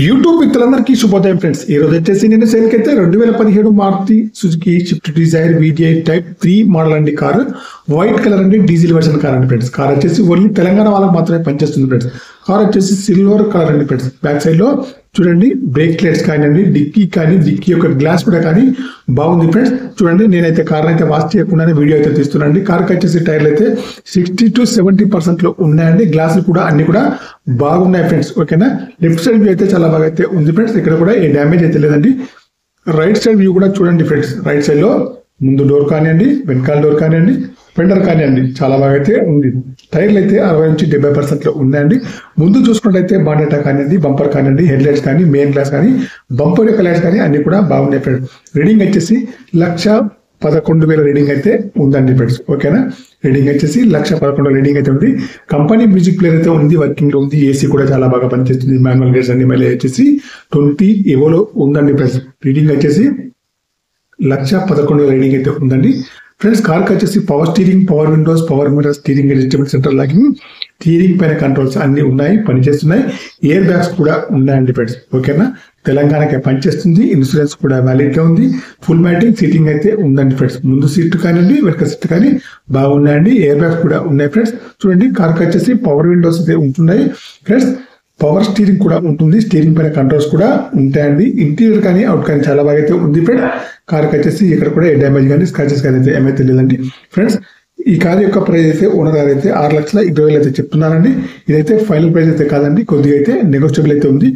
YouTube మిత్రులందరికీ శుభోదయం friends. ఈ రోజు వచ్చేసి నేను సేల్కి అయితే 2017 Maruti Suzuki Swift Dzire VDI type 3 model అండి. కారు వైట్ కలర్ అండి, డీజిల్ వర్షన్ కార్ అండి ఫ్రెండ్స్. కార్ వచ్చేసి ఓన్లీ తెలంగాణ వాళ్ళకి మాత్రమే పనిచేస్తుంది ఫ్రెండ్స్. కార్ వచ్చేసి సిల్వర్ కలర్ అండి ఫ్రెండ్స్. బ్యాక్ సైడ్ లో చూడండి బ్రేక్ లైట్స్ కానివ్వండి, డిక్కీ యొక్క గ్లాస్ కూడా కానీ బాగుంది ఫ్రెండ్స్. చూడండి నేనైతే కార్ అయితే వాష్ చేయకుండానే వీడియో అయితే తీస్తున్నానండి. కార్కి వచ్చేసి టైర్లు అయితే 60 to 70% లో ఉన్నాయండి. గ్లాసులు కూడా అన్ని కూడా బాగున్నాయి ఫ్రెండ్స్. ఓకేనా, లెఫ్ట్ సైడ్ వ్యూ అయితే చాలా బాగా అయితే ఉంది ఫ్రెండ్స్. ఇక్కడ కూడా ఏ డ్యామేజ్ అయితే లేదండి. రైట్ సైడ్ వ్యూ కూడా చూడండి ఫ్రెండ్స్. రైట్ సైడ్ లో ముందు డోర్ కానివ్వండి, వెనకాల డోర్ కానివ్వండి, ఫెండర్ కానివ్వండి చాలా బాగా అయితే ఉంది. టైర్లు అయితే 60 నుంచి 70% లో ఉన్నాయండి. ముందు చూసుకున్నట్లయితే బాడెటా కానివ్వండి, బంపర్ కానివ్వండి, హెడ్ లైట్స్ కానీ, మెయిన్ గ్లాస్ కానీ, బంపర్ యొక్క లైట్స్ కానీ అన్ని కూడా బాగున్నాయి ఫ్రెండ్స్. రీడింగ్ వచ్చేసి 1,11,000 రీడింగ్ అయితే ఉందండి ఫ్రెండ్స్. ఓకేనా, రీడింగ్ వచ్చేసి 1,11,000 రీడింగ్ అయితే ఉంది. కంపెనీ మ్యూజిక్ ప్లేయర్ అయితే ఉంది, వర్కింగ్ లో ఉంది. ఏసీ కూడా చాలా బాగా పనిచేస్తుంది. మాన్యువల్ గేర్స్ అన్ని మైలేజ్ వచ్చేసి 20 ఎవోలో ఉందండి ఫ్రెండ్స్. రీడింగ్ వచ్చేసి 1,11,000 రీడింగ్ అయితే ఉందండి ఫ్రెండ్స్. కార్కి వచ్చేసి power steering, power Windows, power mirror, steering adjustable centre locking, steering పైన కంట్రోల్స్ అన్ని ఉన్నాయి, పనిచేస్తున్నాయి. ఎయిర్ బ్యాగ్స్ కూడా ఉన్నాయండి ఫ్రెండ్స్. ఓకేనా, తెలంగాణకి పనిచేస్తుంది. ఇన్సూరెన్స్ కూడా వ్యాలిడ్ గా ఉంది. ఫుల్ మ్యాటింగ్ సీటింగ్ అయితే ఉందండి ఫ్రెండ్స్. ముందు సీట్ కానివ్వండి, వెనక సీట్ కానీ బాగున్నాయండి. ఎయిర్ బ్యాగ్స్ కూడా ఉన్నాయి ఫ్రెండ్స్. చూడండి కార్కి వచ్చేసి పవర్ విండోస్ అయితే ఉంటున్నాయి ఫ్రెండ్స్. పవర్ స్టీరింగ్ కూడా ఉంటుంది. స్టీరింగ్ పైన కంట్రోల్స్ కూడా ఉంటాయండి. ఇంటీరియర్ కానీ అవుట్ కానీ చాలా బాగా అయితే ఉంది ఫ్రెండ్స్. కార్కి వచ్చేసి ఇక్కడ కూడా ఏ డ్యామేజ్ కానీ స్క్రాచెస్ కానీ అయితే ఏమైతే లేదండి ఫ్రెండ్స్. ఈ కార్ యొక్క ప్రైస్ అయితే ఓనర్ గారు అయితే 6,20,000 అయితే చెప్తున్నారండి. ఇదైతే ఫైనల్ ప్రైస్ అయితే కాదండి, కొద్దిగా అయితే నెగోషియబుల్ అయితే ఉంది.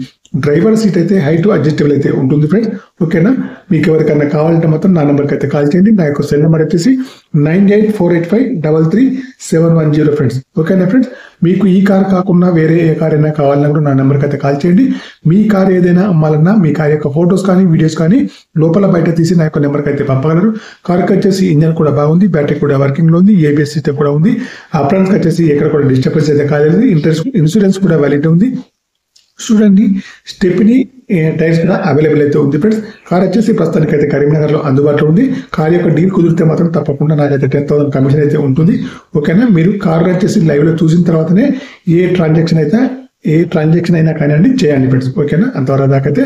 డ్రైవర్ సీట్ అయితే హైట్ అడ్జస్టబుల్ అయితే ఉంటుంది ఫ్రెండ్స్. ఓకేనా, మీకు ఎవరికైనా కావాలంటే మాత్రం నా నెంబర్కి అయితే కాల్ చేయండి. నా యొక్క సెల్ నెంబర్ వచ్చేసి 9848533710 ఫ్రెండ్స్. ఓకేనా ఫ్రెండ్స్, మీకు ఈ కార్ కాకుండా వేరే ఏ కార్ అయినా కావాలన్నా కూడా నా నెంబర్కి అయితే కాల్ చేయండి. మీ కార్ ఏదైనా అమ్మాలన్నా మీ కార్ యొక్క ఫొటోస్ కానీ, వీడియోస్ కానీ లోపల బయట తీసి నా యొక్క నెంబర్కి అయితే పంపగలరు. కార్కి వచ్చేసి ఇంజన్ కూడా బాగుంది, బ్యాటరీ కూడా వర్కింగ్ లో ఉంది, ABS సిస్టమ్ కూడా ఉంది. అప్రాన్స్ వచ్చేసి ఎక్కడ కూడా డిస్టర్బెన్స్ అయితే కాలేదు. ఇన్సూరెన్స్ కూడా వ్యాలిడ్ ఉంది. చూడండి స్టెప్ని టైర్స్ కూడా అవైలబుల్ అయితే ఉంది ఫ్రెండ్స్. కార్ వచ్చేసి ప్రస్తుతానికి అయితే కరీంనగర్ లో అందుబాటులో ఉంది. కార్ యొక్క డీల్ కుదిరితే మాత్రం తప్పకుండా నాకైతే 10,000 కమిషన్ అయితే ఉంటుంది. ఓకేనా, మీరు కార్ వచ్చేసి లైవ్ లో చూసిన తర్వాతనే ఏ ట్రాన్సాక్షన్ అయినా కానివ్వండి చేయండి ఫ్రెండ్స్. ఓకేనా, అంతవరకు దాకైతే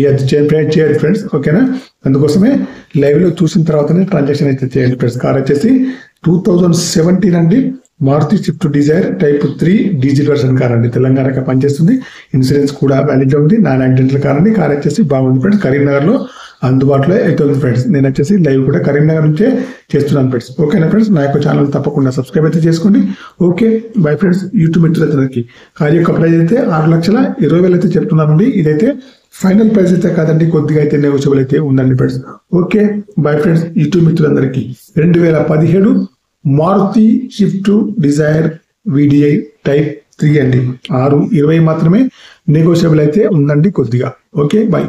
చేయదు ఫ్రెండ్స్. ఓకేనా, అందుకోసమే లైవ్ లో చూసిన తర్వాతనే ట్రాన్సాక్షన్ అయితే చేయండి ఫ్రెండ్స్. కార్ వచ్చేసి 2017 అండి, Maruti Swift Dzire type 3 diesel version car అండి. తెలంగాణకి పనిచేస్తుంది. ఇన్సూరెన్స్ కూడా వ్యాలిడ్ ఉంది. నాన్ యాక్సిడెంటల్ కార్ అండి. కార్ వచ్చేసి బాగుంది ఫ్రెండ్స్. కరీంనగర్ లో అందుబాటులో అయితే ఉంది ఫ్రెండ్స్. నేను వచ్చేసి లైవ్ కూడా కరీంనగర్ నుంచే చేస్తున్నాను ఫ్రెండ్స్. ఓకేనా ఫ్రెండ్స్, నా యొక్క ఛానల్ తప్పకుండా సబ్స్క్రైబ్ అయితే చేసుకోండి. Okay bye friends. యూట్యూబ్ మిత్రులందరికీ కార్ యొక్క ప్రైస్ అయితే 6,20,000 అయితే చెప్తున్నానండి. ఇదైతే ఫైనల్ ప్రైస్ అయితే కాదండి, కొద్దిగా అయితే నెగోషియబుల్ అయితే ఉందండి friends. Okay bye friends. YouTube మిత్రులందరికీ 2017 Maruti Swift Dzire VDI type 3 అండి. 6,20,000 మాత్రమే నెగోషియబుల్ అయితే ఉందండి కొద్దిగా. Okay by.